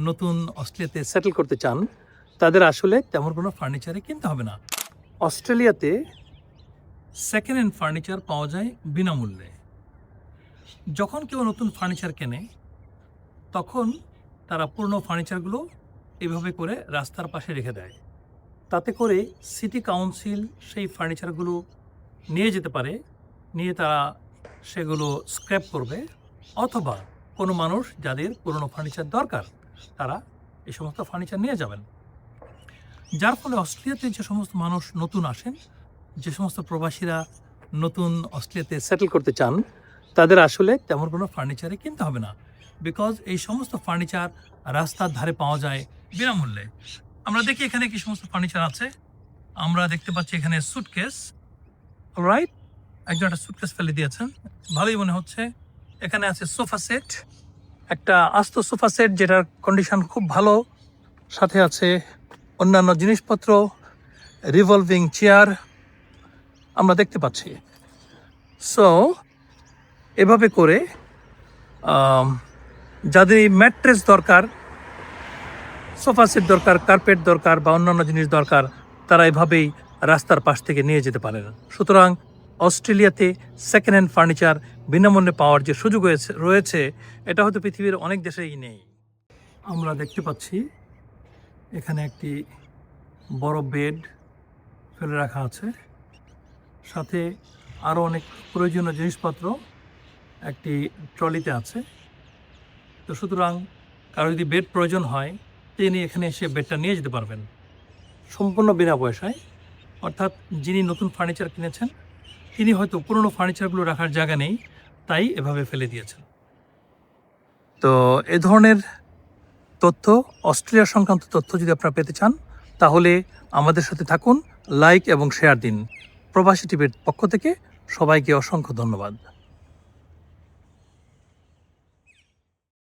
নতুন অস্ট্রেলিয়াতে সেটেল করতে চান তাদের আসলে তেমন কোনো ফার্নিচারই কিনতে হবে না। অস্ট্রেলিয়াতে সেকেন্ড হ্যান্ড ফার্নিচার পাওয়া যায় বিনামূল্যে। যখন কেউ নতুন ফার্নিচার কেনে তখন তারা পুরনো ফার্নিচারগুলো এভাবে করে রাস্তার পাশে রেখে দেয়। তাতে করে সিটি কাউন্সিল সেই ফার্নিচারগুলো নিয়ে যেতে পারে, নিয়ে তারা সেগুলো স্ক্র্যাপ করবে, অথবা কোনো মানুষ যাদের পুরনো ফার্নিচার দরকার তারা এই সমস্ত ফার্নিচার নিয়ে যাবেন। যার ফলে অস্ট্রেলিয়াতে যে সমস্ত মানুষ নতুন আসেন, যে সমস্ত প্রবাসীরা নতুন অস্ট্রেলিয়াতে সেটেল করতে চান তাদের আসলে তেমন কোনো ফার্নিচারই কিনতে হবে না, বিকজ এই সমস্ত ফার্নিচার রাস্তার ধারে পাওয়া যায় বিনামূল্যে। আমরা দেখি এখানে কি সমস্ত ফার্নিচার আছে। আমরা দেখতে পাচ্ছি এখানে সুটকেস, রাইট, একজন একটা সুটকেস ফেলে দিয়েছেন, ভালোই মনে হচ্ছে। এখানে আছে সোফা সেট, একটা আস্ত সোফা সেট যেটার কন্ডিশন খুব ভালো, সাথে আছে অন্যান্য জিনিসপত্র, রিভলভিং চেয়ার আমরা দেখতে পাচ্ছি। সো এভাবে করে যাদের এই ম্যাট্রেস দরকার, সোফা সেট দরকার, কার্পেট দরকার বা অন্যান্য জিনিস দরকার, তারা এভাবেই রাস্তার পাশ থেকে নিয়ে যেতে পারেন। সুতরাং অস্ট্রেলিয়াতে সেকেন্ড হ্যান্ড ফার্নিচার বিনামূল্যে পাওয়ার যে সুযোগ রয়েছে এটা হয়তো পৃথিবীর অনেক দেশেই নেই। আমরা দেখতে পাচ্ছি এখানে একটি বড় বেড ফেলে রাখা আছে, সাথে আরও অনেক প্রয়োজনীয় জিনিসপত্র একটি ট্রলিতে আছে। তো সুতরাং কারো যদি বেড প্রয়োজন হয় তিনি এখানে এসে বেডটা নিয়ে যেতে পারবেন সম্পূর্ণ বিনা পয়সায়। অর্থাৎ যিনি নতুন ফার্নিচার কিনেছেন তিনি হয়তো পুরনো ফার্নিচারগুলো রাখার জায়গা নেই, তাই এভাবে ফেলে দিয়েছেন। তো এ ধরনের তথ্য, অস্ট্রেলিয়া সংক্রান্ত তথ্য যদি আপনারা পেতে চান তাহলে আমাদের সাথে থাকুন, লাইক এবং শেয়ার দিন। প্রবাসী টিভির পক্ষ থেকে সবাইকে অসংখ্য ধন্যবাদ।